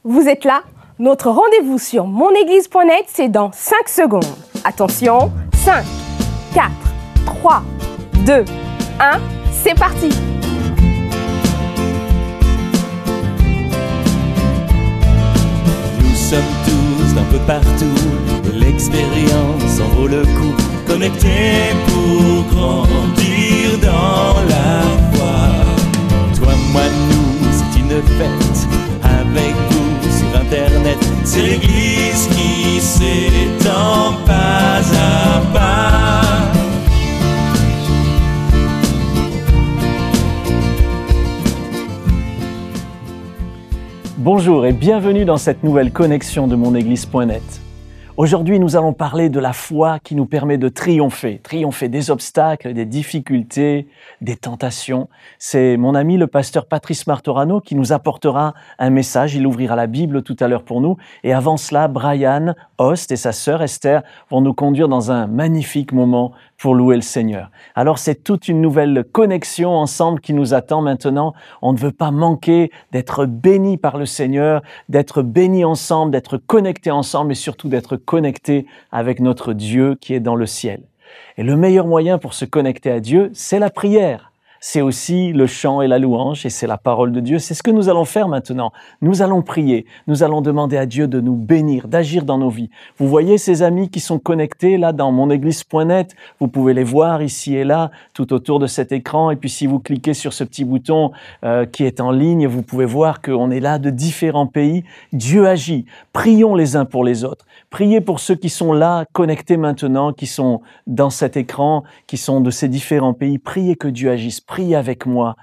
Vous êtes là? Notre rendez-vous sur monéglise.net, c'est dans 5 secondes. Attention, 5, 4, 3, 2, 1, c'est parti! Nous sommes tous d'un peu partout, et l'expérience en vaut le coup. Connectés pour grandir dans la foi. Toi, moi, nous, c'est une fête. Avec vous sur Internet, c'est l'Église qui s'étend pas à pas. Bonjour et bienvenue dans cette nouvelle connexion de monéglise.net. Aujourd'hui, nous allons parler de la foi qui nous permet de triompher des obstacles, des difficultés, des tentations. C'est mon ami le pasteur Patrice Martorano qui nous apportera un message. Il ouvrira la Bible tout à l'heure pour nous. Et avant cela, Brian Host et sa sœur Esther vont nous conduire dans un magnifique moment pour louer le Seigneur. Alors c'est toute une nouvelle connexion ensemble qui nous attend maintenant. On ne veut pas manquer d'être bénis par le Seigneur, d'être bénis ensemble, d'être connectés ensemble et surtout d'être connectés avec notre Dieu qui est dans le ciel. Et le meilleur moyen pour se connecter à Dieu, c'est la prière. C'est aussi le chant et la louange et c'est la parole de Dieu. C'est ce que nous allons faire maintenant. Nous allons prier. Nous allons demander à Dieu de nous bénir, d'agir dans nos vies. Vous voyez ces amis qui sont connectés là dans monéglise.net. Vous pouvez les voir ici et là, tout autour de cet écran. Et puis si vous cliquez sur ce petit bouton qui est en ligne, vous pouvez voir qu'on est là de différents pays. Dieu agit. Prions les uns pour les autres. Priez pour ceux qui sont là, connectés maintenant, qui sont dans cet écran, qui sont de ces différents pays. Priez que Dieu agisse. Priez avec moi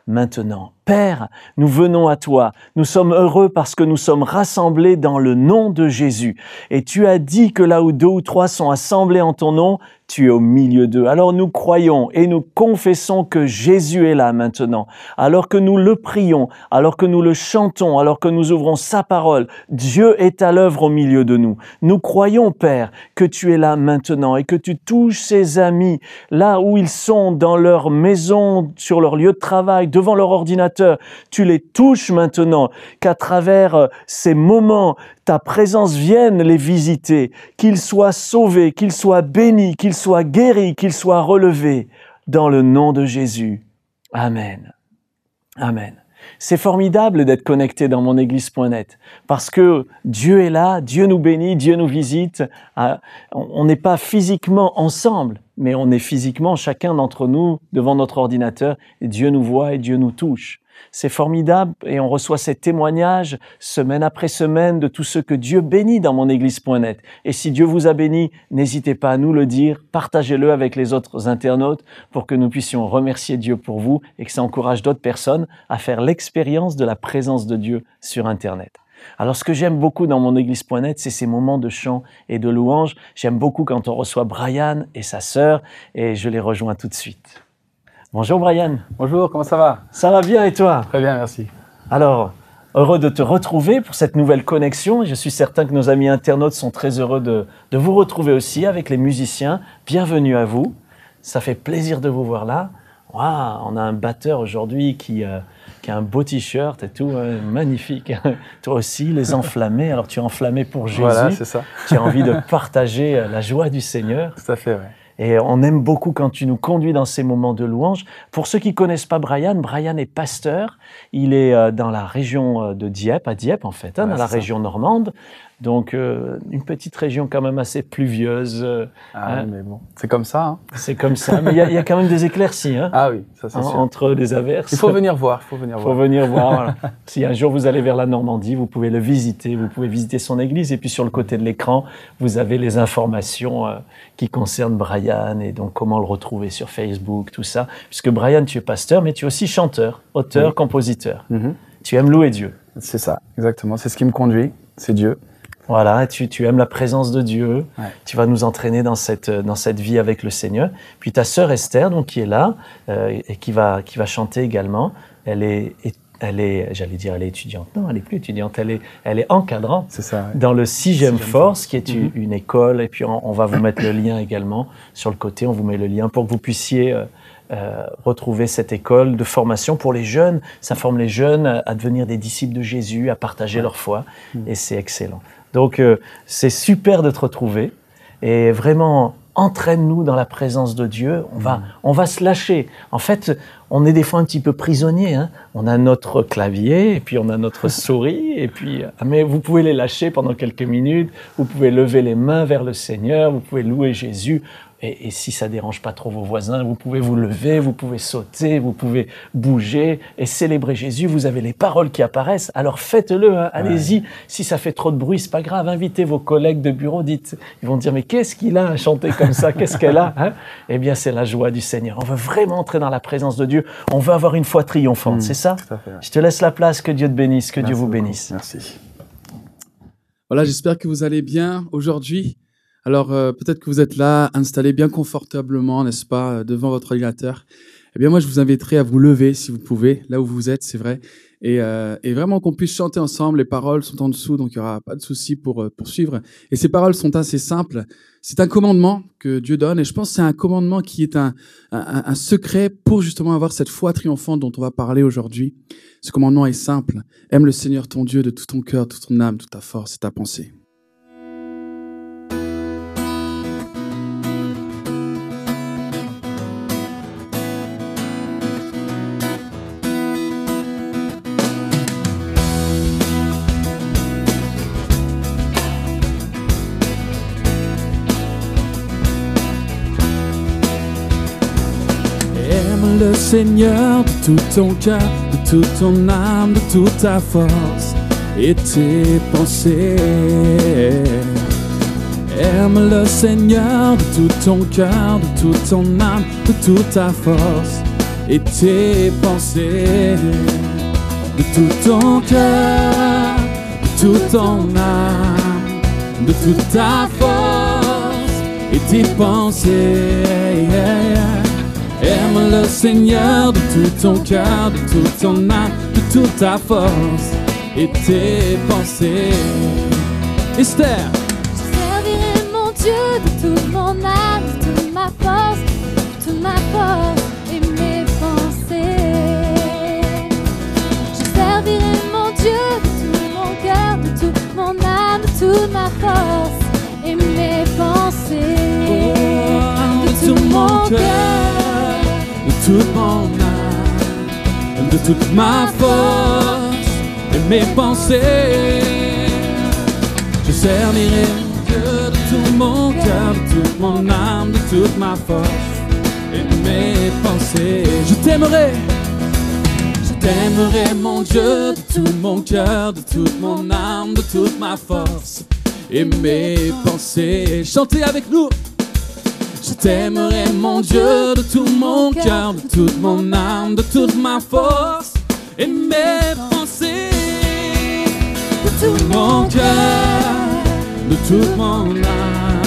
maintenant. Père, nous venons à toi. Nous sommes heureux parce que nous sommes rassemblés dans le nom de Jésus. Et tu as dit que là où 2 ou 3 sont assemblés en ton nom, tu es au milieu d'eux. Alors nous croyons et nous confessons que Jésus est là maintenant. Alors que nous le prions, alors que nous le chantons, alors que nous ouvrons sa parole, Dieu est à l'œuvre au milieu de nous. Nous croyons, Père, que tu es là maintenant et que tu touches ces amis là où ils sont, dans leur maison, sur leur lieu de travail, devant leur ordinateur. Tu les touches maintenant, qu'à travers ces moments, ta présence vienne les visiter, qu'ils soient sauvés, qu'ils soient bénis, qu'ils soient guéris, qu'ils soient relevés, dans le nom de Jésus. Amen. Amen. C'est formidable d'être connecté dans monéglise.net parce que Dieu est là, Dieu nous bénit, Dieu nous visite. On n'est pas physiquement ensemble, mais on est physiquement chacun d'entre nous devant notre ordinateur et Dieu nous voit et Dieu nous touche. C'est formidable et on reçoit ces témoignages semaine après semaine de tous ceux que Dieu bénit dans monéglise.net. Et si Dieu vous a béni, n'hésitez pas à nous le dire, partagez-le avec les autres internautes pour que nous puissions remercier Dieu pour vous et que ça encourage d'autres personnes à faire l'expérience de la présence de Dieu sur Internet. Alors ce que j'aime beaucoup dans monéglise.net, c'est ces moments de chant et de louange. J'aime beaucoup quand on reçoit Brian et sa sœur et je les rejoins tout de suite. Bonjour Brian. Bonjour, comment ça va? Ça va bien et toi? Très bien, merci. Alors, heureux de te retrouver pour cette nouvelle connexion. Je suis certain que nos amis internautes sont très heureux de vous retrouver aussi avec les musiciens. Bienvenue à vous. Ça fait plaisir de vous voir là. Waouh, on a un batteur aujourd'hui qui a un beau t-shirt et tout, magnifique. Toi aussi, les enflammés. Alors, tu es enflammé pour Jésus. Voilà, c'est ça. Tu as envie de partager la joie du Seigneur. Tout à fait, oui. Et on aime beaucoup quand tu nous conduis dans ces moments de louange. Pour ceux qui ne connaissent pas Brian, Brian est pasteur. Il est dans la région de Dieppe, à Dieppe en fait, dans la région normande. Donc, une petite région quand même assez pluvieuse. Mais bon, c'est comme ça. Hein. C'est comme ça, mais il y a quand même des éclaircies. Hein, ah oui, ça c'est sûr. Entre les averses. Il faut venir voir, faut venir voir. Voilà. Si un jour vous allez vers la Normandie, vous pouvez le visiter. Vous pouvez visiter son église. Et puis sur le côté de l'écran, vous avez les informations qui concernent Brian et donc comment le retrouver sur Facebook, tout ça. Puisque Brian, tu es pasteur, mais tu es aussi chanteur, auteur, compositeur. Mm-hmm. Tu aimes louer Dieu. C'est ça, exactement. C'est ce qui me conduit, c'est Dieu. Voilà, tu aimes la présence de Dieu, ouais. Tu vas nous entraîner dans cette vie avec le Seigneur. Puis ta sœur Esther, donc, qui est là et qui va chanter également, elle est, j'allais dire, elle est étudiante. Non, elle n'est plus étudiante, elle est encadrante. C'est ça, ouais. Dans le 6e Force, qui est une école. Et puis on va vous mettre le lien également sur le côté, on vous met le lien pour que vous puissiez retrouver cette école de formation pour les jeunes. Ça forme les jeunes à devenir des disciples de Jésus, à partager leur foi, et c'est excellent. Donc, c'est super de te retrouver, et vraiment, entraîne-nous dans la présence de Dieu. On va se lâcher. En fait, on est des fois un petit peu prisonnier. Hein. On a notre clavier, et puis on a notre souris, et puis, mais vous pouvez les lâcher pendant quelques minutes. Vous pouvez lever les mains vers le Seigneur. Vous pouvez louer Jésus. Et si ça dérange pas trop vos voisins, vous pouvez vous lever, vous pouvez sauter, vous pouvez bouger et célébrer Jésus. Vous avez les paroles qui apparaissent, alors faites-le, hein, allez-y. Si ça fait trop de bruit, c'est pas grave, invitez vos collègues de bureau, dites, ils vont dire, mais qu'est-ce qu'il a à chanter comme ça, qu'est-ce qu'elle a, hein? Eh bien, c'est la joie du Seigneur. On veut vraiment entrer dans la présence de Dieu, on veut avoir une foi triomphante, c'est ça? Tout à fait, ouais. Je te laisse la place, que Dieu te bénisse, que Dieu vous beaucoup. bénisse. Merci. Voilà, j'espère que vous allez bien aujourd'hui. Alors, peut-être que vous êtes là, installés bien confortablement, n'est-ce pas, devant votre ordinateur. Eh bien, moi, je vous inviterai à vous lever, si vous pouvez, là où vous êtes, c'est vrai, et vraiment qu'on puisse chanter ensemble. Les paroles sont en dessous, donc il n'y aura pas de souci pour suivre. Et ces paroles sont assez simples. C'est un commandement que Dieu donne, et je pense que c'est un commandement qui est un secret pour justement avoir cette foi triomphante dont on va parler aujourd'hui. Ce commandement est simple. Aime le Seigneur ton Dieu de tout ton cœur, toute ton âme, toute ta force et ta pensée. Aime le Seigneur de tout ton cœur, de toute ton âme, de toute ta force et tes pensées. Aime le Seigneur de tout ton cœur, de toute ton âme, de toute ta force et tes pensées. De tout ton cœur, de toute ton âme, de toute ta force et tes pensées. Aime le Seigneur de tout ton cœur, de toute ton âme, de toute ta force et tes pensées. Esther. Je servirai mon Dieu de toute mon âme, de toute ma force et mes pensées. Je servirai mon Dieu de tout mon cœur, de toute mon âme, de toute ma force et mes pensées. De tout mon cœur, de toute mon âme, de toute ma force et mes pensées. Je servirai Dieu de tout mon cœur, de toute mon âme, de toute ma force et mes pensées. Je t'aimerai mon Dieu de tout mon cœur, de toute mon âme, de toute ma force et mes pensées. Chantez avec nous. Je t'aimerai mon Dieu de tout mon cœur, de toute mon âme, de toute ma force et mes pensées. De tout mon cœur, de toute mon âme,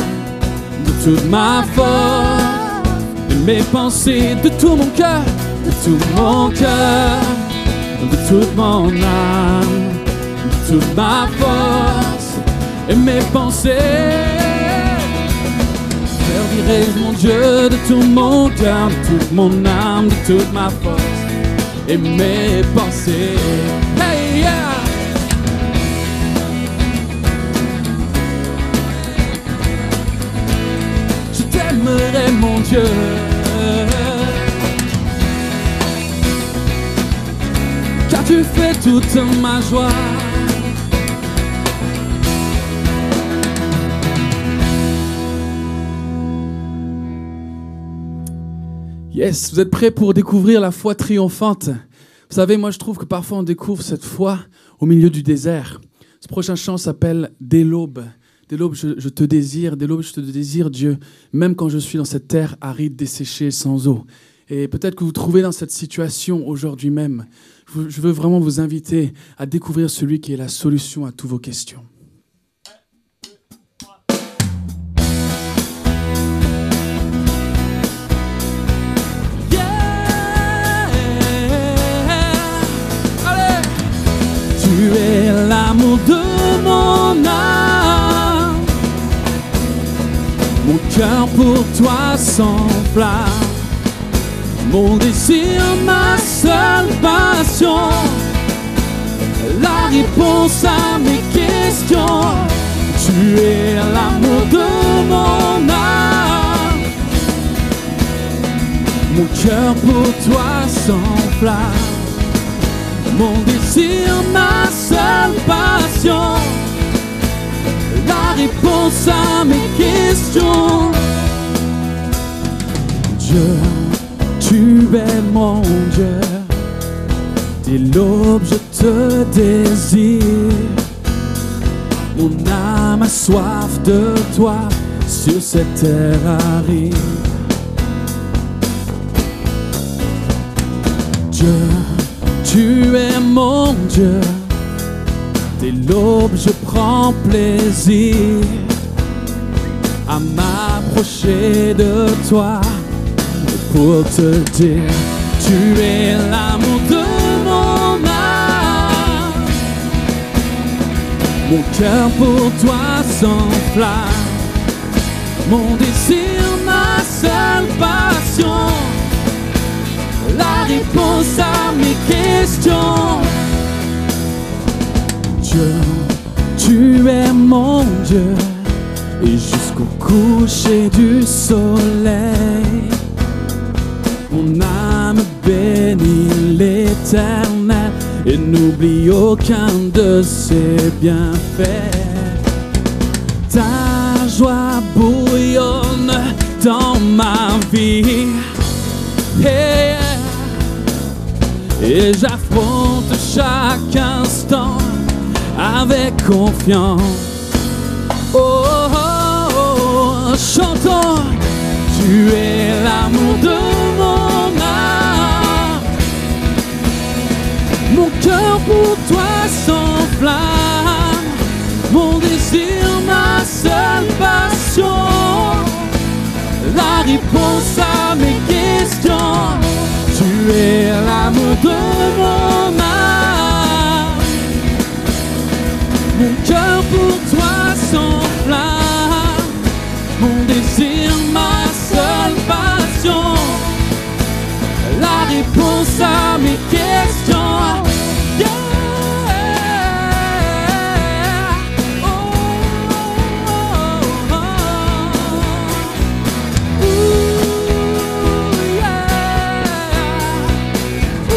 de toute ma force et mes pensées. De tout mon cœur, de tout mon cœur, de toute mon âme, de toute ma force et mes pensées. Je servirai mon Dieu de tout mon cœur, de toute mon âme, de toute ma force et mes pensées. Hey, yeah! Je t'aimerai mon Dieu, car tu fais toute ma joie. Yes, vous êtes prêts pour découvrir la foi triomphante? Vous savez, moi je trouve que parfois on découvre cette foi au milieu du désert. Ce prochain chant s'appelle « Dès l'aube ». Dès l'aube, je te désire, dès l'aube, je te désire, Dieu, même quand je suis dans cette terre aride, desséchée, sans eau. Et peut-être que vous vous trouvez dans cette situation aujourd'hui même. Je veux vraiment vous inviter à découvrir celui qui est la solution à toutes vos questions. Tu es l'amour de mon âme, mon cœur pour toi s'enflamme, Mon désir, ma seule passion, la réponse à mes questions. Tu es l'amour de mon âme. Mon cœur pour toi s'enflamme. Mon désir, ma seule passion, la réponse à mes questions. Dieu, tu es mon Dieu. Dès l'aube je te désire. Mon âme a soif de toi sur cette terre aride. Dieu, tu es mon Dieu. Dès l'aube je prends plaisir à m'approcher de toi pour te dire, tu es l'amour de mon âme. Mon cœur pour toi s'enflamme. Mon désir, ma seule passion, la réponse à mes questions. Dieu, tu es mon Dieu. Et jusqu'au coucher du soleil, mon âme bénit l'Éternel et n'oublie aucun de ses bienfaits. Ta joie bouillonne dans ma vie, et j'affronte chaque instant avec confiance. Oh, oh, oh, chantons, tu es l'amour de mon âme. Mon cœur pour toi s'enflamme. Mon désir, ma seule passion, la réponse à mes questions. Tu es l'amour de mon âme. Mon cœur pour toi s'enflamme. Mon désir, ma seule passion, la réponse à mes questions. Yeah. Oh, oh, oh, oh. Ooh, yeah. Ooh,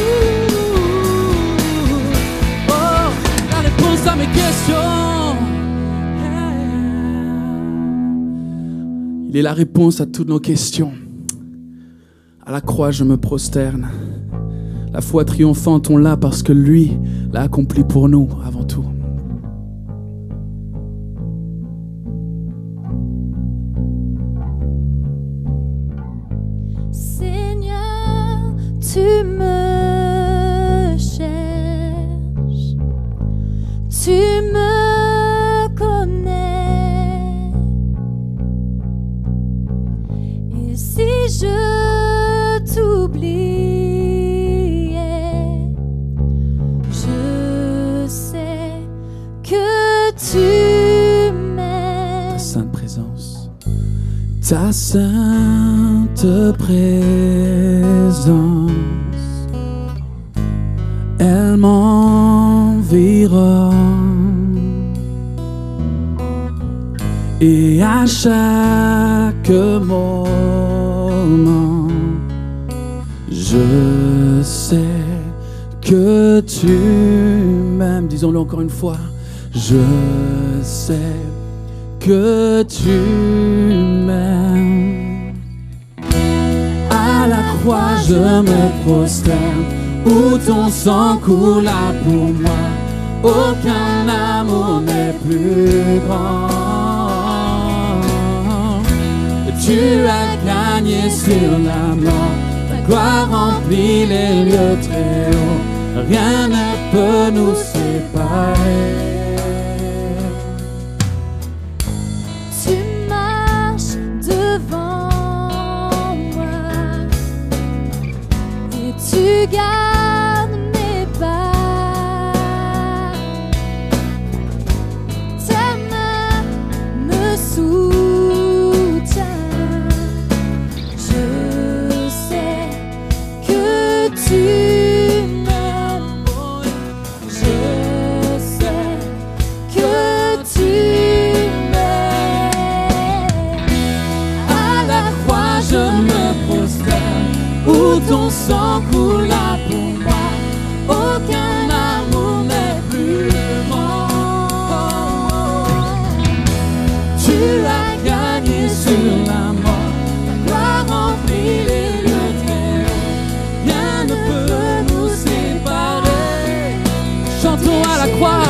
oh, la réponse à mes questions. Il est la réponse à toutes nos questions. À la croix, je me prosterne. La foi triomphante, on l'a parce que lui l'a accompli pour nous avant tout. Seigneur, tu me cherches, tu me connais. Et si je t'oubliais, je sais que tu m'aimes. Ta sainte présence, ta sainte présence, elle m'environne. Et à chaque moment, je sais que tu m'aimes. Disons-le encore une fois. Je sais que tu m'aimes. À la croix, je me prosterne, où ton sang coula pour moi. Aucun amour n'est plus grand. Tu as gagné sur la mort, ta gloire remplit les lieux très hauts. Rien ne peut nous séparer. Tu marches devant moi et tu gardes mes pas. Ta main me soutient. Je sais à la croix.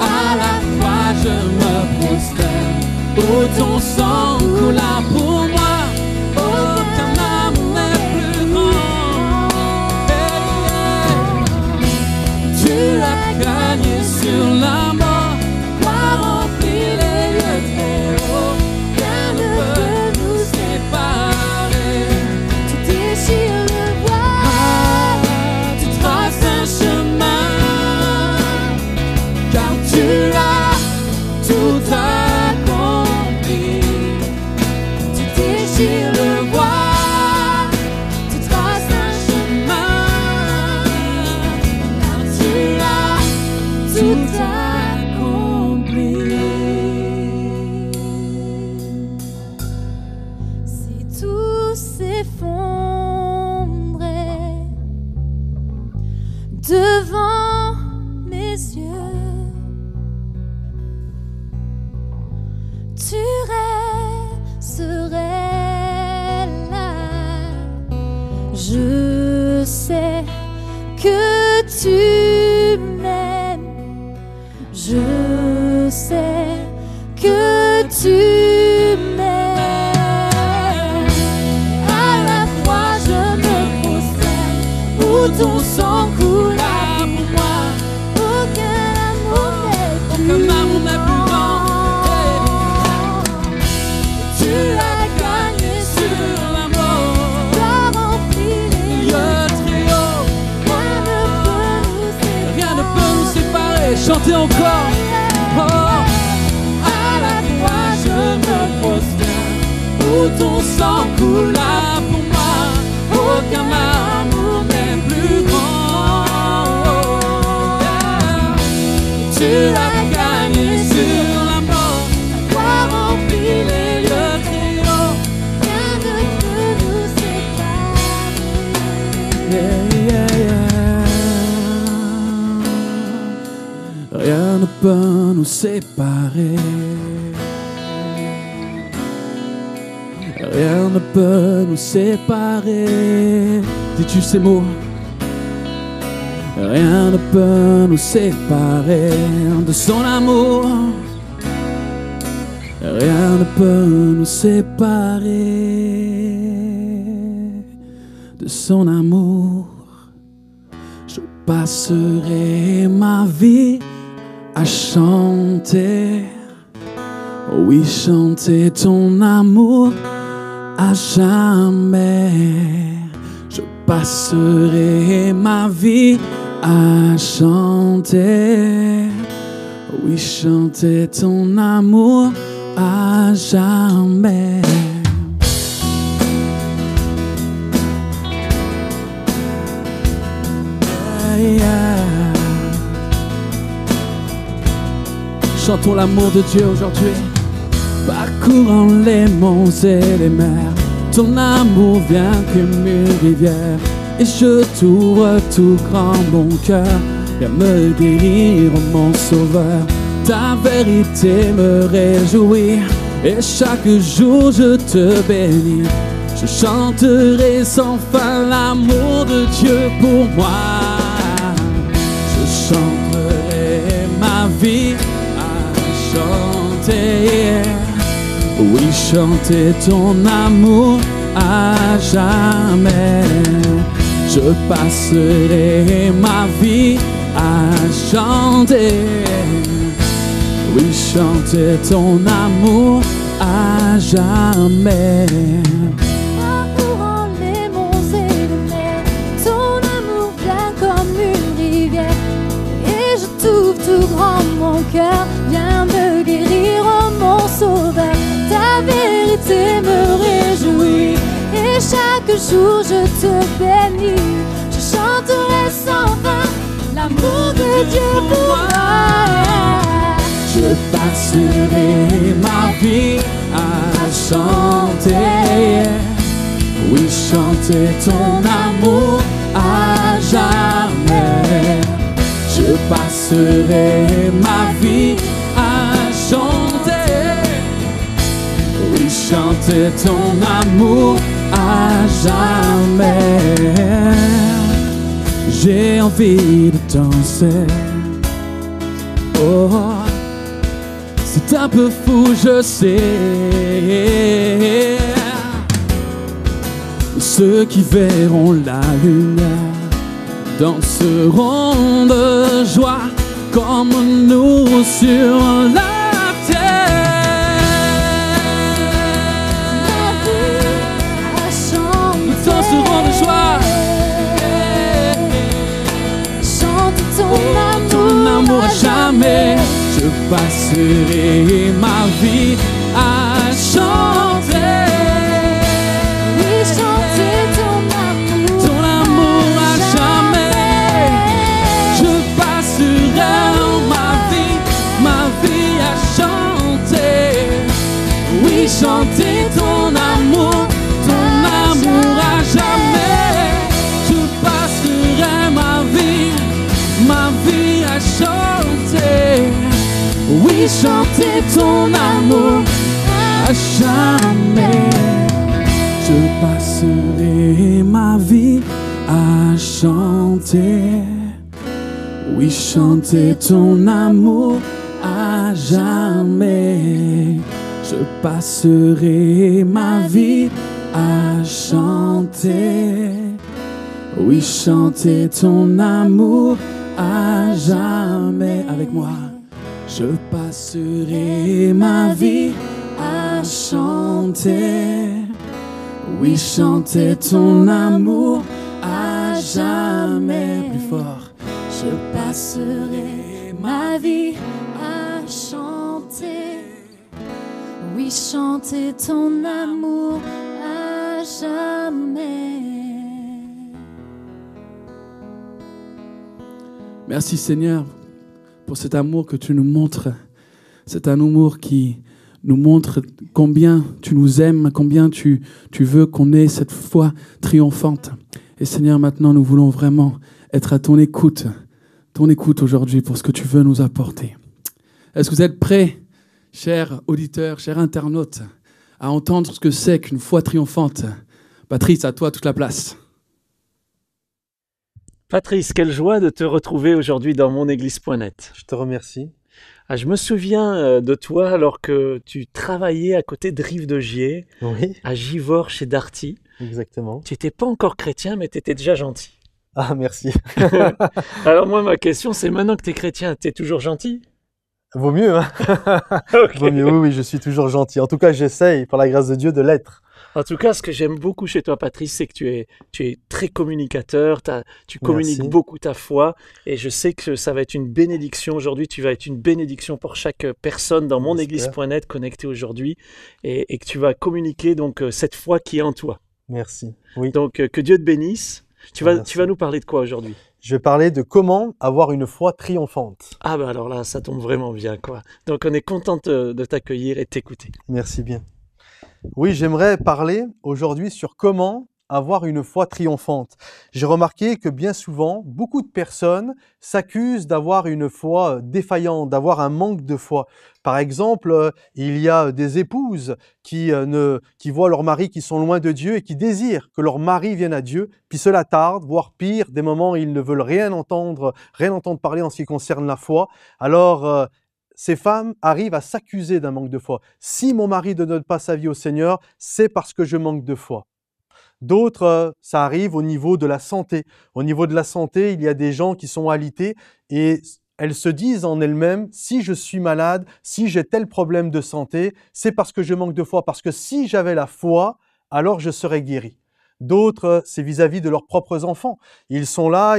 À la croix je me prosterne, où ton sang coula pour moi. Aucun amour n'est plus grand. Tu as gagné sur la mort, toi rempli les lieux très hauts. Rien ne peut nous séparer. Tu déchires le voile, Tu traces un chemin, car tu as tout accompli. Tu déchires le voile, tu traces un chemin, car tu as tout accompli. si tout s'effondrait devant mes yeux, tu resterais là. Je sais que tu m'aimes, je sais que tu m'aimes. À la croix je me prosterne, où ton sang coula pour moi. Aucun amour n'est plus Aucun amour n'est plus grand. Tu as gagné sur la mort, tu as rempli les lieux. lieu très haut. Rien ne peut nous séparer. Rien ne peut nous séparer. Chantez encore. Oh. À la croix je me prosterne, où ton sang coula pour moi. Aucun amour n'est plus grand. Tu as gagné sur la mort, toi rempli les lieux très hauts. Rien ne peut nous séparer. Rien ne peut nous séparer. Rien ne peut nous séparer. Dis-tu ces mots? Rien ne peut nous séparer de son amour. Rien ne peut nous séparer de son amour. Je passerai ma vie à chanter, oui, chanter ton amour à jamais. Je passerai ma vie à chanter, oui, chanter ton amour à jamais. Chantons l'amour de Dieu aujourd'hui. Parcourant les monts et les mers, ton amour vient comme une rivière. Et je t'ouvre tout grand mon cœur, viens me guérir, mon sauveur. Ta vérité me réjouit, et chaque jour je te bénis. Je chanterai sans fin l'amour de Dieu pour moi. Je chanterai ma vie à chanter, oui, chanter ton amour à jamais. Je passerai ma vie à chanter, oui, chanter ton amour à jamais. Parcourant les monts et les mers, ton amour vient comme une rivière. Et je t'ouvre tout grand mon cœur, viens me guérir, oh mon sauveur. Ta vérité me réjouit, et chaque jour je te bénis. Je chanterai sans fin l'amour de Dieu pour moi. Je passerai ma vie à chanter, oui, chanter ton amour à jamais. Je passerai ma vie à chanter, oui, chanter ton amour à jamais. j'ai envie de danser. Oh, c'est un peu fou, je sais. Ceux qui verront la lumière danseront de joie comme nous sur la terre. Nous danserons de joie. Chante Ton amour à jamais. Je passerai ma vie à chanter. Oui, chanter ton amour. Ton amour à jamais. Je passerai ma vie à chanter. Oui, chanter ton amour à jamais. Je passerai ma vie à chanter. Oui, chanter ton amour à jamais. Je passerai ma vie à chanter. Oui, chanter ton amour à jamais. Je passerai ma vie à chanter. Oui, chanter ton amour à jamais. Avec moi. Je passerai ma vie à chanter. Oui, chanter ton amour à jamais. Plus fort. Je passerai ma vie à chanter. Oui, chanter ton amour à jamais. Merci Seigneur pour cet amour que tu nous montres. C'est un amour qui nous montre combien tu nous aimes, combien tu veux qu'on ait cette foi triomphante. Et Seigneur, maintenant, nous voulons vraiment être à ton écoute aujourd'hui pour ce que tu veux nous apporter. Est-ce que vous êtes prêts, chers auditeurs, chers internautes, à entendre ce que c'est qu'une foi triomphante? Patrice, à toi toute la place. Patrice, quelle joie de te retrouver aujourd'hui dans monéglise.net. Je te remercie. Je me souviens de toi alors que tu travaillais à côté de Rive-de-Gier, Oui, à Givors chez Darty. exactement. Tu n'étais pas encore chrétien, mais tu étais déjà gentil. Ah, merci. Alors moi, ma question, c'est maintenant que tu es chrétien, tu es toujours gentil? Vaut mieux, hein? Ok. Vaut mieux, oui, je suis toujours gentil. En tout cas, j'essaye, par la grâce de Dieu, de l'être. En tout cas, ce que j'aime beaucoup chez toi, Patrice, c'est que tu es très communicateur, tu communiques Merci. beaucoup ta foi, et je sais que ça va être une bénédiction aujourd'hui. Tu vas être une bénédiction pour chaque personne dans monéglise.net connectée aujourd'hui, et que tu vas communiquer donc cette foi qui est en toi. Merci. Oui. Donc que Dieu te bénisse. Tu Merci. vas nous parler de quoi aujourd'hui? Je vais parler de comment avoir une foi triomphante. Ah bah alors là, ça tombe vraiment bien, quoi. Donc on est content de t'accueillir et de t'écouter. Merci bien. Oui, j'aimerais parler aujourd'hui sur comment avoir une foi triomphante. J'ai remarqué que bien souvent, beaucoup de personnes s'accusent d'avoir une foi défaillante, d'avoir un manque de foi. Par exemple, il y a des épouses qui voient leurs maris qui sont loin de Dieu et qui désirent que leur mari vienne à Dieu, puis cela tarde, voire pire, des moments où ils ne veulent rien entendre parler en ce qui concerne la foi. Alors, ces femmes arrivent à s'accuser d'un manque de foi. Si mon mari ne donne pas sa vie au Seigneur, c'est parce que je manque de foi. D'autres, ça arrive au niveau de la santé. Au niveau de la santé, il y a des gens qui sont alités et elles se disent en elles-mêmes, si je suis malade, si j'ai tel problème de santé, c'est parce que je manque de foi. Parce que si j'avais la foi, alors je serais guéri. D'autres, c'est vis-à-vis de leurs propres enfants. Ils sont là,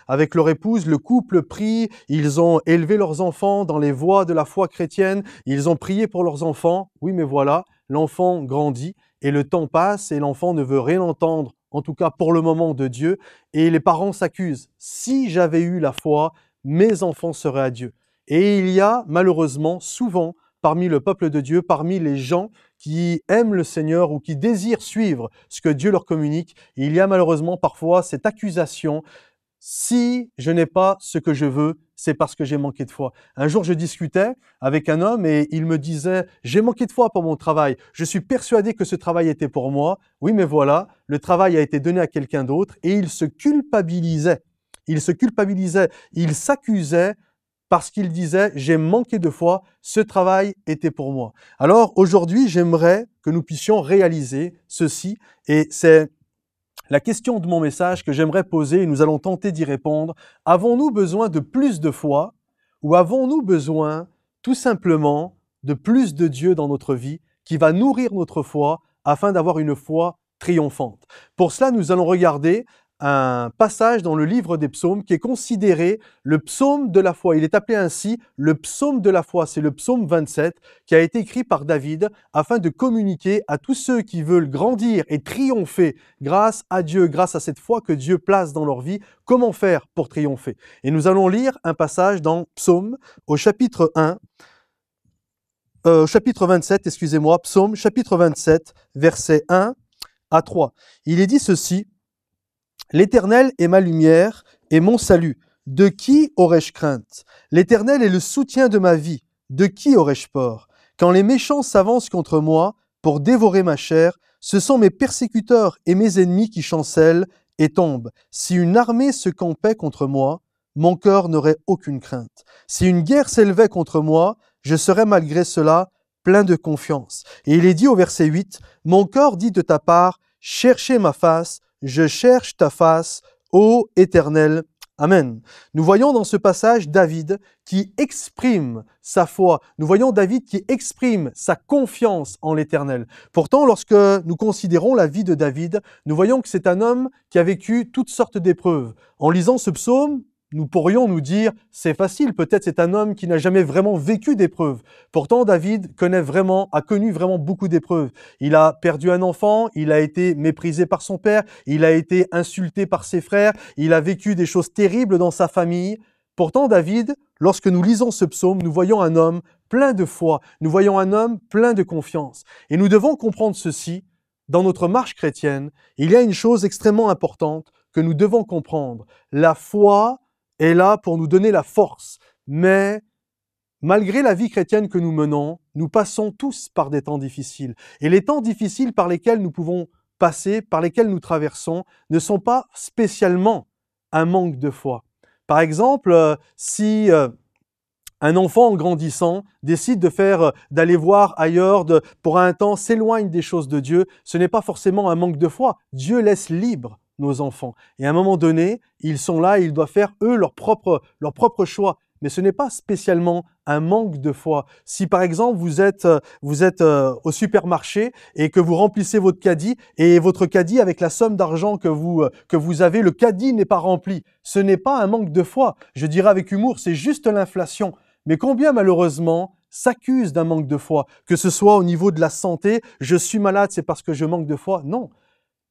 avec leur épouse, le couple prie, ils ont élevé leurs enfants dans les voies de la foi chrétienne, ils ont prié pour leurs enfants. Oui, mais voilà, l'enfant grandit et le temps passe et l'enfant ne veut rien entendre, en tout cas pour le moment, de Dieu. Et les parents s'accusent. Si j'avais eu la foi, mes enfants seraient à Dieu. Et il y a malheureusement souvent parmi le peuple de Dieu, parmi les gens qui aiment le Seigneur ou qui désirent suivre ce que Dieu leur communique, il y a malheureusement parfois cette accusation, si je n'ai pas ce que je veux, c'est parce que j'ai manqué de foi. Un jour, je discutais avec un homme et il me disait, j'ai manqué de foi pour mon travail, je suis persuadé que ce travail était pour moi. Oui, mais voilà, le travail a été donné à quelqu'un d'autre et il se culpabilisait. il se culpabilisait, il s'accusait parce qu'il disait « j'ai manqué de foi, ce travail était pour moi ». Alors aujourd'hui, j'aimerais que nous puissions réaliser ceci et c'est la question de mon message que j'aimerais poser et nous allons tenter d'y répondre. Avons-nous besoin de plus de foi ou avons-nous besoin tout simplement de plus de Dieu dans notre vie qui va nourrir notre foi afin d'avoir une foi triomphante? Pour cela, nous allons regarder un passage dans le livre des psaumes qui est considéré le psaume de la foi. Il est appelé ainsi le psaume de la foi. C'est le psaume 27 qui a été écrit par David afin de communiquer à tous ceux qui veulent grandir et triompher grâce à Dieu, grâce à cette foi que Dieu place dans leur vie, comment faire pour triompher. Et nous allons lire un passage dans Psaume au chapitre 27, Psaume chapitre 27, versets 1 à 3. Il est dit ceci: L'Éternel est ma lumière et mon salut. De qui aurais-je crainte? L'Éternel est le soutien de ma vie. De qui aurais-je peur? Quand les méchants s'avancent contre moi pour dévorer ma chair, ce sont mes persécuteurs et mes ennemis qui chancellent et tombent. Si une armée se campait contre moi, mon cœur n'aurait aucune crainte. Si une guerre s'élevait contre moi, je serais malgré cela plein de confiance. Et il est dit au verset 8, « Mon corps dit de ta part, cherchez ma face, je cherche ta face, ô Éternel. » Amen. Nous voyons dans ce passage David qui exprime sa foi. Nous voyons David qui exprime sa confiance en l'Éternel. Pourtant, lorsque nous considérons la vie de David, nous voyons que c'est un homme qui a vécu toutes sortes d'épreuves. En lisant ce psaume, nous pourrions nous dire, c'est facile, peut-être c'est un homme qui n'a jamais vraiment vécu d'épreuves. Pourtant, David a connu vraiment beaucoup d'épreuves. Il a perdu un enfant, il a été méprisé par son père, il a été insulté par ses frères, il a vécu des choses terribles dans sa famille. Pourtant, David, lorsque nous lisons ce psaume, nous voyons un homme plein de foi, nous voyons un homme plein de confiance. Et nous devons comprendre ceci, dans notre marche chrétienne, il y a une chose extrêmement importante que nous devons comprendre. La foi est là pour nous donner la force. Mais malgré la vie chrétienne que nous menons, nous passons tous par des temps difficiles. Et les temps difficiles par lesquels nous pouvons passer, par lesquels nous traversons, ne sont pas spécialement un manque de foi. Par exemple, si un enfant en grandissant décide d'aller voir ailleurs, pour un temps s'éloigne des choses de Dieu, ce n'est pas forcément un manque de foi. Dieu laisse libre nos enfants. Et à un moment donné, ils sont là et ils doivent faire, eux, leur propre choix. Mais ce n'est pas spécialement un manque de foi. Si par exemple vous êtes au supermarché et que vous remplissez votre caddie et votre caddie avec la somme d'argent que vous avez, le caddie n'est pas rempli. Ce n'est pas un manque de foi. Je dirais avec humour, c'est juste l'inflation. Mais combien malheureusement s'accusent d'un manque de foi? Que ce soit au niveau de la santé, je suis malade, c'est parce que je manque de foi? Non.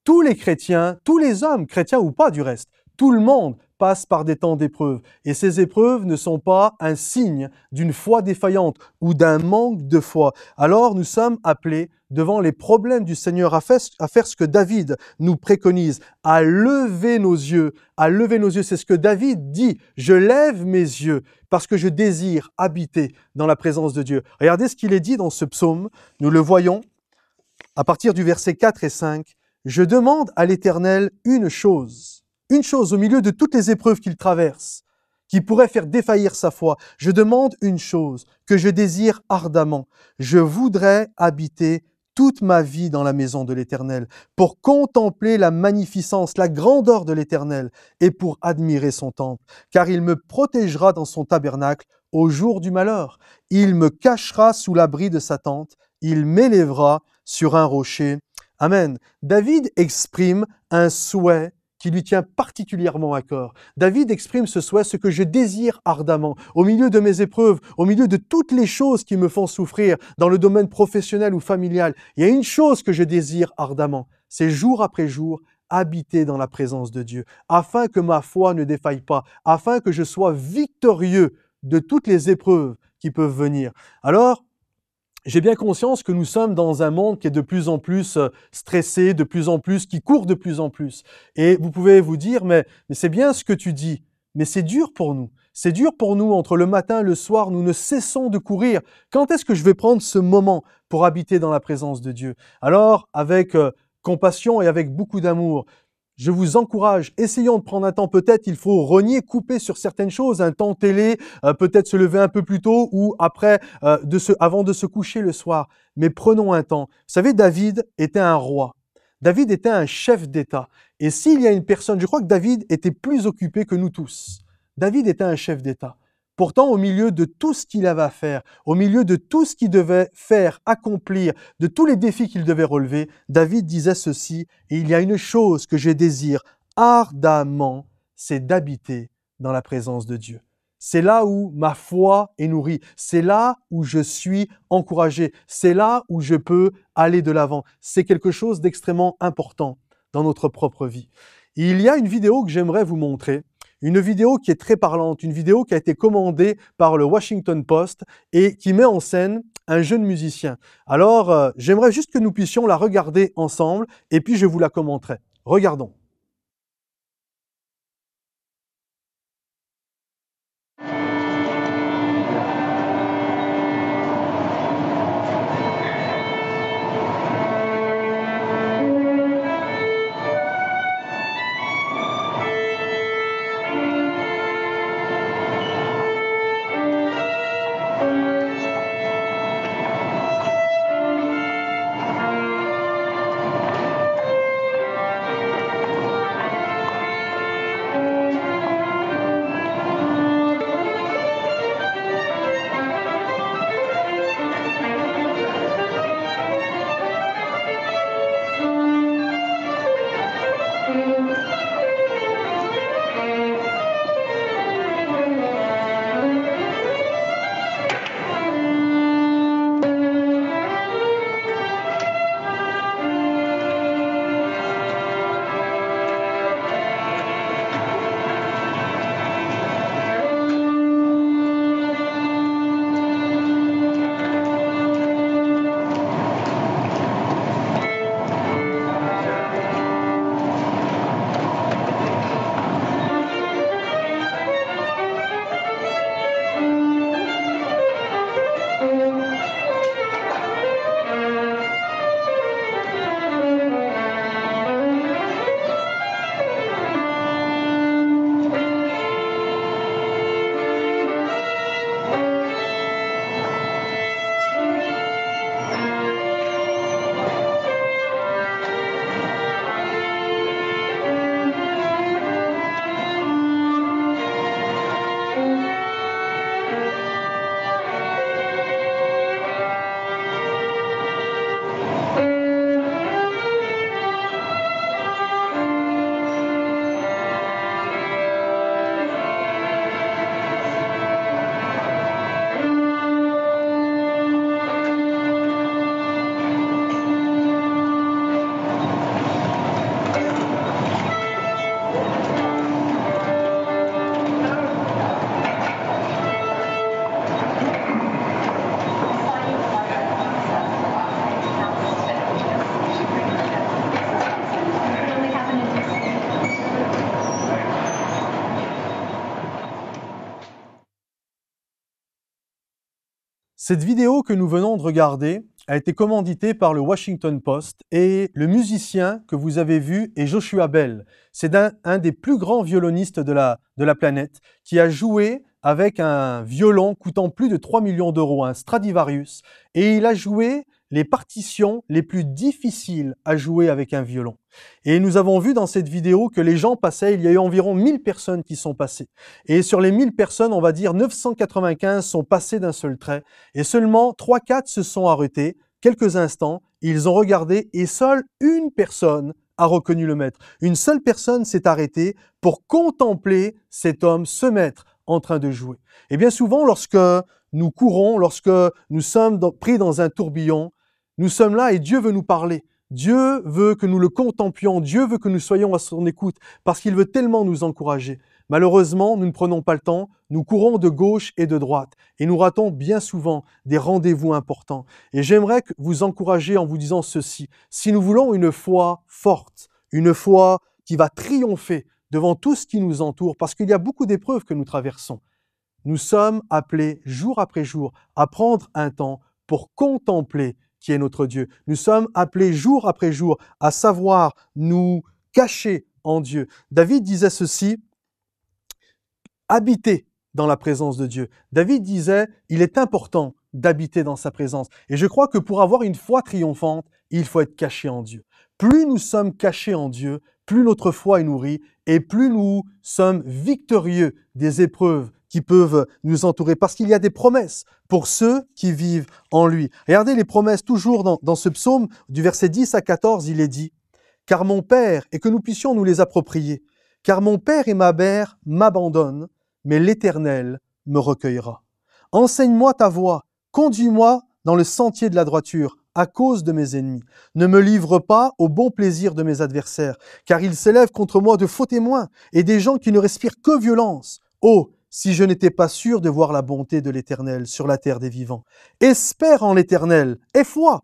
Tous les chrétiens, tous les hommes, chrétiens ou pas du reste, tout le monde passe par des temps d'épreuves. Et ces épreuves ne sont pas un signe d'une foi défaillante ou d'un manque de foi. Alors nous sommes appelés devant les problèmes du Seigneur à faire ce que David nous préconise, à lever nos yeux, à lever nos yeux. C'est ce que David dit, je lève mes yeux parce que je désire habiter dans la présence de Dieu. Regardez ce qu'il est dit dans ce psaume, nous le voyons à partir du verset 4 et 5. Je demande à l'Éternel une chose au milieu de toutes les épreuves qu'il traverse, qui pourrait faire défaillir sa foi. Je demande une chose que je désire ardemment. Je voudrais habiter toute ma vie dans la maison de l'Éternel, pour contempler la magnificence, la grandeur de l'Éternel et pour admirer son temple, car il me protégera dans son tabernacle au jour du malheur. Il me cachera sous l'abri de sa tente, il m'élèvera sur un rocher. Amen. David exprime un souhait qui lui tient particulièrement à cœur. David exprime ce souhait, ce que je désire ardemment, au milieu de mes épreuves, au milieu de toutes les choses qui me font souffrir dans le domaine professionnel ou familial. Il y a une chose que je désire ardemment, c'est jour après jour habiter dans la présence de Dieu, afin que ma foi ne défaille pas, afin que je sois victorieux de toutes les épreuves qui peuvent venir. Alors, j'ai bien conscience que nous sommes dans un monde qui est de plus en plus stressé, qui court de plus en plus. Et vous pouvez vous dire, mais c'est bien ce que tu dis, mais c'est dur pour nous. C'est dur pour nous, entre le matin et le soir, nous ne cessons de courir. Quand est-ce que je vais prendre ce moment pour habiter dans la présence de Dieu? Alors, avec compassion et avec beaucoup d'amour, je vous encourage, essayons de prendre un temps, peut-être il faut renier, couper sur certaines choses, un temps télé, peut-être se lever un peu plus tôt ou après, avant de se coucher le soir. Mais prenons un temps. Vous savez, David était un roi. David était un chef d'État. Et s'il y a une personne, je crois que David était plus occupé que nous tous. David était un chef d'État. Pourtant, au milieu de tout ce qu'il avait à faire, au milieu de tout ce qu'il devait faire, accomplir, de tous les défis qu'il devait relever, David disait ceci, « Et il y a une chose que je désire ardemment, c'est d'habiter dans la présence de Dieu. » C'est là où ma foi est nourrie, c'est là où je suis encouragé, c'est là où je peux aller de l'avant. C'est quelque chose d'extrêmement important dans notre propre vie. Il y a une vidéo que j'aimerais vous montrer. Une vidéo qui est très parlante, une vidéo qui a été commandée par le Washington Post et qui met en scène un jeune musicien. Alors, j'aimerais juste que nous puissions la regarder ensemble et puis je vous la commenterai. Regardons. Cette vidéo que nous venons de regarder a été commanditée par le Washington Post et le musicien que vous avez vu est Joshua Bell. C'est un des plus grands violonistes de la planète qui a joué avec un violon coûtant plus de 3 millions d'euros, un Stradivarius, et il a joué les partitions les plus difficiles à jouer avec un violon. Et nous avons vu dans cette vidéo que les gens passaient, il y a eu environ 1000 personnes qui sont passées. Et sur les 1000 personnes, on va dire 995 sont passées d'un seul trait. Et seulement 3-4 se sont arrêtés. Quelques instants, ils ont regardé et seule une personne a reconnu le maître. Une seule personne s'est arrêtée pour contempler cet homme, ce maître, en train de jouer. Et bien souvent, lorsque nous courons, lorsque nous sommes pris dans un tourbillon, nous sommes là et Dieu veut nous parler. Dieu veut que nous le contemplions, Dieu veut que nous soyons à son écoute, parce qu'il veut tellement nous encourager. Malheureusement, nous ne prenons pas le temps, nous courons de gauche et de droite, et nous ratons bien souvent des rendez-vous importants. Et j'aimerais vous encourager en vous disant ceci, si nous voulons une foi forte, une foi qui va triompher devant tout ce qui nous entoure, parce qu'il y a beaucoup d'épreuves que nous traversons, nous sommes appelés jour après jour à prendre un temps pour contempler qui est notre Dieu. Nous sommes appelés jour après jour à savoir nous cacher en Dieu. David disait ceci, habiter dans la présence de Dieu. David disait, il est important d'habiter dans sa présence. Et je crois que pour avoir une foi triomphante, il faut être caché en Dieu. Plus nous sommes cachés en Dieu, plus notre foi est nourrie et plus nous sommes victorieux des épreuves qui peuvent nous entourer. Parce qu'il y a des promesses pour ceux qui vivent en lui. Regardez les promesses toujours dans ce psaume, du verset 10 à 14, il est dit « Car mon Père, et que nous puissions nous les approprier, car mon Père et ma mère m'abandonnent, mais l'Éternel me recueillera. Enseigne-moi ta voie, conduis-moi dans le sentier de la droiture, à cause de mes ennemis. Ne me livre pas au bon plaisir de mes adversaires, car ils s'élèvent contre moi de faux témoins et des gens qui ne respirent que violence. Oh, si je n'étais pas sûr de voir la bonté de l'Éternel sur la terre des vivants. Espère en l'Éternel, aie foi,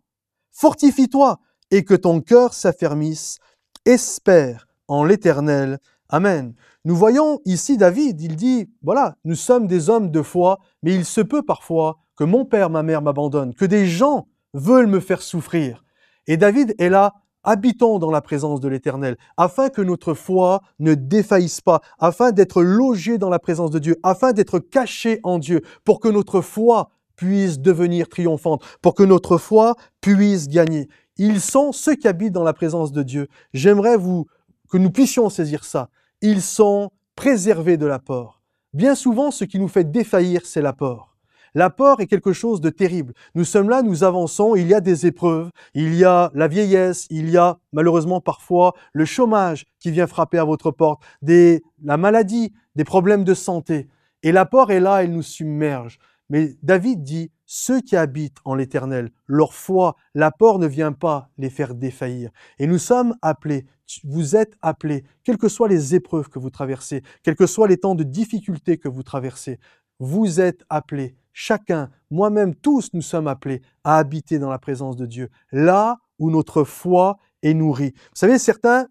fortifie-toi, et que ton cœur s'affermisse. Espère en l'Éternel. Amen. Nous voyons ici David, il dit, voilà, nous sommes des hommes de foi, mais il se peut parfois que mon père, ma mère m'abandonnent, que des gens veulent me faire souffrir. Et David est là, habitons dans la présence de l'Éternel, afin que notre foi ne défaillisse pas, afin d'être logé dans la présence de Dieu, afin d'être caché en Dieu, pour que notre foi puisse devenir triomphante, pour que notre foi puisse gagner. Ils sont ceux qui habitent dans la présence de Dieu. J'aimerais que nous puissions saisir ça. Ils sont préservés de la peur. Bien souvent, ce qui nous fait défaillir, c'est la peur. La peur est quelque chose de terrible. Nous sommes là, nous avançons, il y a des épreuves, il y a la vieillesse, il y a malheureusement parfois le chômage qui vient frapper à votre porte, la maladie, des problèmes de santé. Et la peur est là, elle nous submerge. Mais David dit, ceux qui habitent en l'Éternel, leur foi, la peur ne vient pas les faire défaillir. Et nous sommes appelés, vous êtes appelés, quelles que soient les épreuves que vous traversez, quels que soient les temps de difficulté que vous traversez, vous êtes appelés, chacun, moi-même, tous nous sommes appelés à habiter dans la présence de Dieu, là où notre foi est nourrie. Vous savez, certains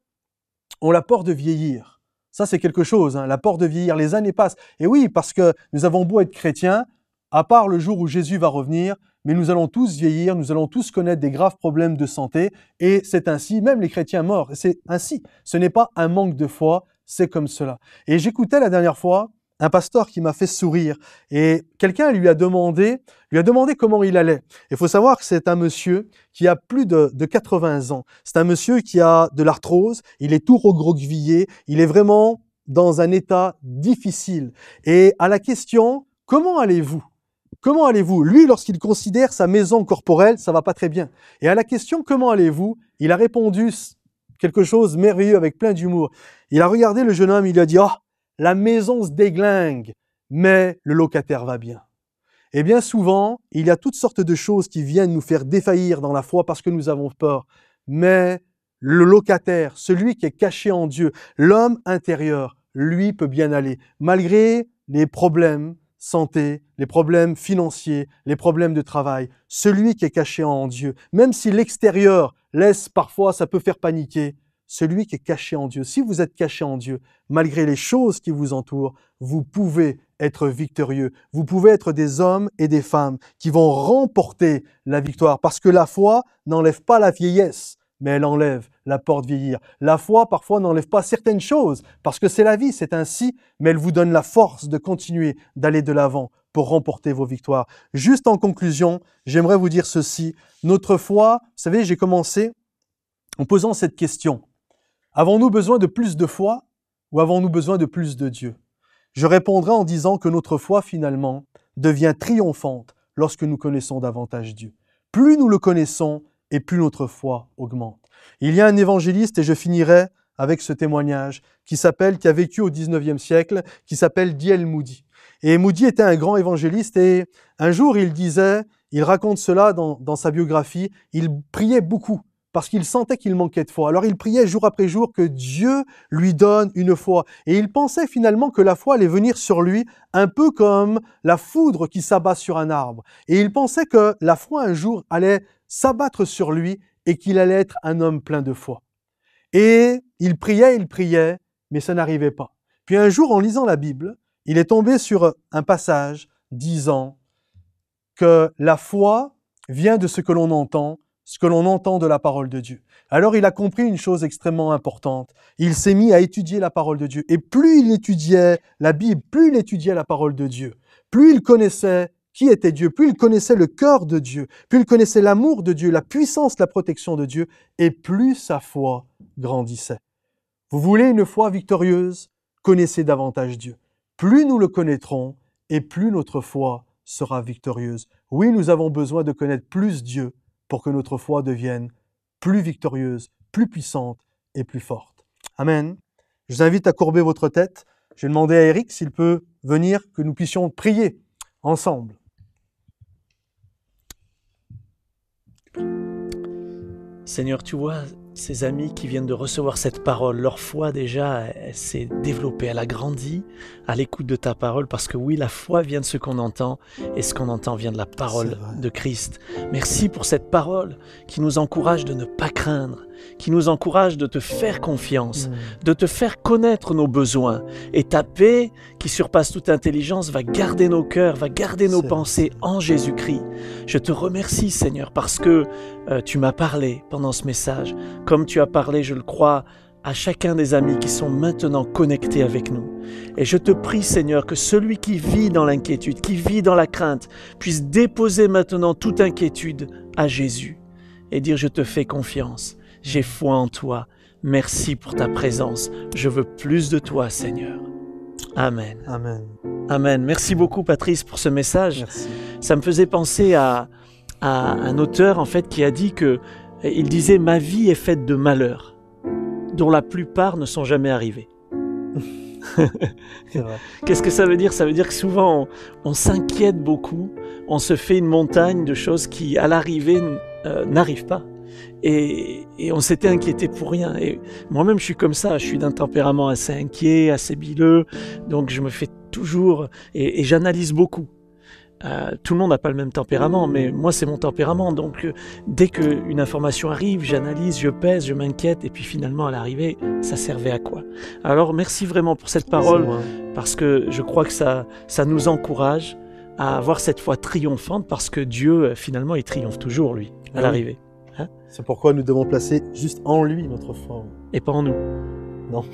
ont la peur de vieillir. Ça, c'est quelque chose, hein, la peur de vieillir. Les années passent. Et oui, parce que nous avons beau être chrétiens, à part le jour où Jésus va revenir, mais nous allons tous vieillir, nous allons tous connaître des graves problèmes de santé, et c'est ainsi, même les chrétiens morts, c'est ainsi. Ce n'est pas un manque de foi, c'est comme cela. Et j'écoutais la dernière fois un pasteur qui m'a fait sourire, et quelqu'un lui a demandé comment il allait. Il faut savoir que c'est un monsieur qui a plus de 80 ans. C'est un monsieur qui a de l'arthrose, il est tout recroquevillé, il est vraiment dans un état difficile. Et à la question « Comment allez-vous » Comment allez-vous? Lui, lorsqu'il considère sa maison corporelle, ça va pas très bien. Et à la question « Comment allez-vous » il a répondu quelque chose de merveilleux avec plein d'humour. Il a regardé le jeune homme, il lui a dit « Ah, la maison se déglingue, mais le locataire va bien. » Et bien souvent, il y a toutes sortes de choses qui viennent nous faire défaillir dans la foi parce que nous avons peur. Mais le locataire, celui qui est caché en Dieu, l'homme intérieur, lui peut bien aller. Malgré les problèmes, santé, les problèmes financiers, les problèmes de travail, celui qui est caché en Dieu, même si l'extérieur laisse parfois, ça peut faire paniquer, celui qui est caché en Dieu, si vous êtes caché en Dieu, malgré les choses qui vous entourent, vous pouvez être victorieux. Vous pouvez être des hommes et des femmes qui vont remporter la victoire parce que la foi n'enlève pas la vieillesse, mais elle enlève la peur de vieillir. La foi, parfois, n'enlève pas certaines choses, parce que c'est la vie, c'est ainsi, mais elle vous donne la force de continuer, d'aller de l'avant pour remporter vos victoires. Juste en conclusion, j'aimerais vous dire ceci. Notre foi, vous savez, j'ai commencé en posant cette question. Avons-nous besoin de plus de foi ou avons-nous besoin de plus de Dieu? Je répondrai en disant que notre foi, finalement, devient triomphante lorsque nous connaissons davantage Dieu. Plus nous le connaissons, et plus notre foi augmente. Il y a un évangéliste, et je finirai avec ce témoignage, qui a vécu au 19e siècle, qui s'appelle D.L. Moody. Et Moody était un grand évangéliste, et un jour il raconte cela dans sa biographie, il priait beaucoup, parce qu'il sentait qu'il manquait de foi. Alors il priait jour après jour que Dieu lui donne une foi. Et il pensait finalement que la foi allait venir sur lui un peu comme la foudre qui s'abat sur un arbre. Et il pensait que la foi un jour allait s'abattre sur lui et qu'il allait être un homme plein de foi. Et il priait, mais ça n'arrivait pas. Puis un jour, en lisant la Bible, il est tombé sur un passage disant que la foi vient de ce que l'on entend, ce que l'on entend de la parole de Dieu. Alors il a compris une chose extrêmement importante. Il s'est mis à étudier la parole de Dieu. Et plus il étudiait la Bible, plus il étudiait la parole de Dieu, plus il connaissait qui était Dieu, plus il connaissait le cœur de Dieu, plus il connaissait l'amour de Dieu, la puissance, la protection de Dieu, et plus sa foi grandissait. Vous voulez une foi victorieuse? Connaissez davantage Dieu. Plus nous le connaîtrons, et plus notre foi sera victorieuse. Oui, nous avons besoin de connaître plus Dieu pour que notre foi devienne plus victorieuse, plus puissante et plus forte. Amen. Je vous invite à courber votre tête. Je vais demander à Eric s'il peut venir, que nous puissions prier ensemble. Seigneur, tu vois ces amis qui viennent de recevoir cette parole, leur foi déjà, elle s'est développée, elle a grandi à l'écoute de ta parole, parce que oui, la foi vient de ce qu'on entend, et ce qu'on entend vient de la parole de Christ. Merci pour cette parole qui nous encourage de ne pas craindre, qui nous encourage de te faire confiance, de te faire connaître nos besoins. Et ta paix, qui surpasse toute intelligence, va garder nos cœurs, va garder nos pensées en Jésus-Christ. Je te remercie, Seigneur, parce que tu m'as parlé pendant ce message, comme tu as parlé, je le crois, à chacun des amis qui sont maintenant connectés avec nous. Et je te prie, Seigneur, que celui qui vit dans l'inquiétude, qui vit dans la crainte, puisse déposer maintenant toute inquiétude à Jésus et dire « Je te fais confiance, j'ai foi en toi, merci pour ta présence, je veux plus de toi, Seigneur. » Amen. Amen. Amen. Merci beaucoup, Patrice, pour ce message. Merci. Ça me faisait penser à un auteur, en fait, qui a dit que il disait « Ma vie est faite de malheurs, dont la plupart ne sont jamais arrivés. » C'est vrai. Qu'est-ce que ça veut dire? Ça veut dire que souvent, on s'inquiète beaucoup, on se fait une montagne de choses qui, à l'arrivée, n'arrivent pas. Et on s'était inquiété pour rien. Et moi-même, je suis comme ça, je suis d'un tempérament assez inquiet, assez bileux, donc je me fais toujours... Et j'analyse beaucoup. Tout le monde n'a pas le même tempérament, mais moi c'est mon tempérament, donc dès qu'une information arrive, j'analyse, je pèse, je m'inquiète, et puis finalement à l'arrivée, ça servait à quoi? Alors merci vraiment pour cette parole, parce que je crois que ça nous encourage à avoir cette foi triomphante, parce que Dieu finalement il triomphe toujours lui, à l'arrivée. Hein? C'est pourquoi nous devons placer juste en lui notre foi. Et pas en nous. Non.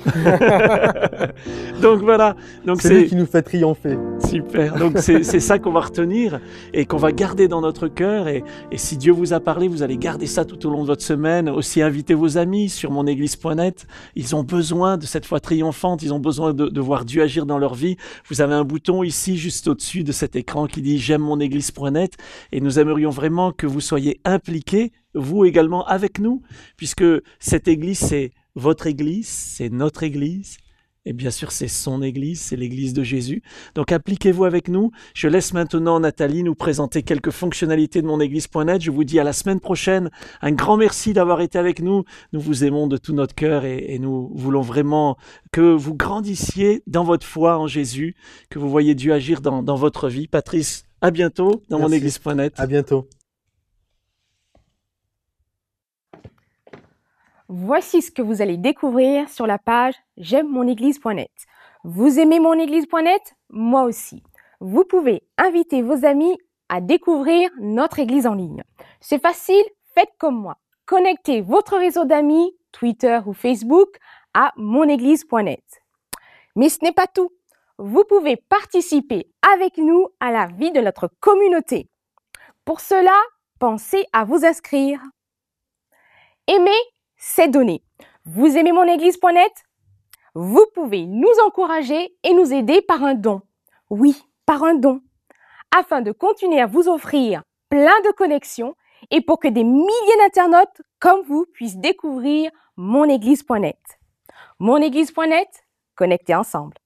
Donc voilà. Donc c'est lui qui nous fait triompher. Super. Donc c'est ça qu'on va retenir et qu'on va garder dans notre cœur. Et si Dieu vous a parlé, vous allez garder ça tout au long de votre semaine. Aussi invitez vos amis sur monéglise.net. Ils ont besoin de cette foi triomphante. Ils ont besoin de voir Dieu agir dans leur vie. Vous avez un bouton ici, juste au-dessus de cet écran qui dit « J'aime monéglise.net » et nous aimerions vraiment que vous soyez impliqués, vous également, avec nous, puisque cette église, c'est votre église, c'est notre église, et bien sûr c'est son église, c'est l'église de Jésus. Donc appliquez-vous avec nous. Je laisse maintenant Nathalie nous présenter quelques fonctionnalités de monéglise.net. Je vous dis à la semaine prochaine. Un grand merci d'avoir été avec nous. Nous vous aimons de tout notre cœur et nous voulons vraiment que vous grandissiez dans votre foi en Jésus, que vous voyez Dieu agir dans votre vie. Patrice, à bientôt dans monéglise.net. À bientôt. Voici ce que vous allez découvrir sur la page j'aime monéglise.net. Vous aimez monéglise.net? Moi aussi. Vous pouvez inviter vos amis à découvrir notre église en ligne. C'est facile, faites comme moi. Connectez votre réseau d'amis, Twitter ou Facebook, à monéglise.net. Mais ce n'est pas tout. Vous pouvez participer avec nous à la vie de notre communauté. Pour cela, pensez à vous inscrire. Aimez, c'est donné. Vous aimez monéglise.net? Vous pouvez nous encourager et nous aider par un don. Oui, par un don. Afin de continuer à vous offrir plein de connexions et pour que des milliers d'internautes comme vous puissent découvrir monéglise.net. Monéglise.net, connectés ensemble.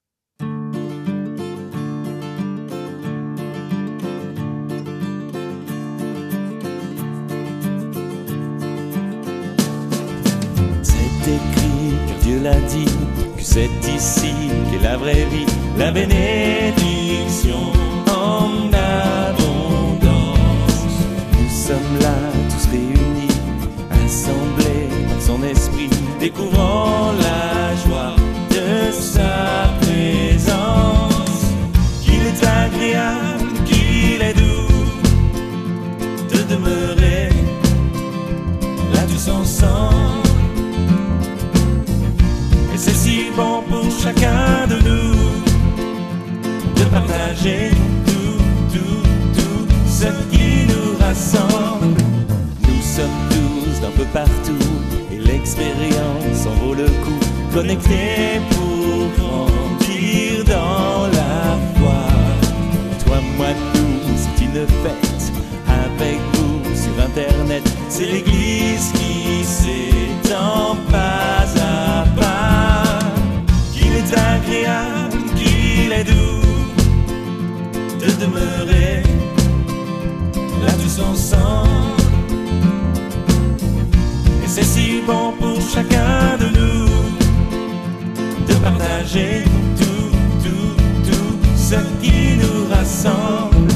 Écrit, car Dieu l'a dit, que c'est ici qu'est la vraie vie, la bénédiction en abondance. Nous sommes là, tous réunis, assemblés par son esprit, découvrant la joie de sa présence. Qu'il est agréable, qu'il est doux de demeurer partager tout ce qui nous rassemble. Nous sommes tous d'un peu partout et l'expérience en vaut le coup. Connectés pour grandir dans la foi. Toi, moi, nous, c'est une fête avec vous sur internet. C'est l'église qui s'étend pas à pas. Qu'il est agréable, qu'il est doux de demeurer là tous ensemble. Et c'est si bon pour chacun de nous de partager tout ce qui nous rassemble.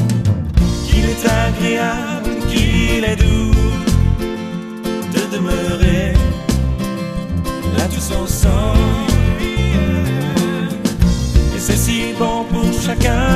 Qu'il est agréable, qu'il est doux de demeurer là tous ensemble. Et c'est si bon pour chacun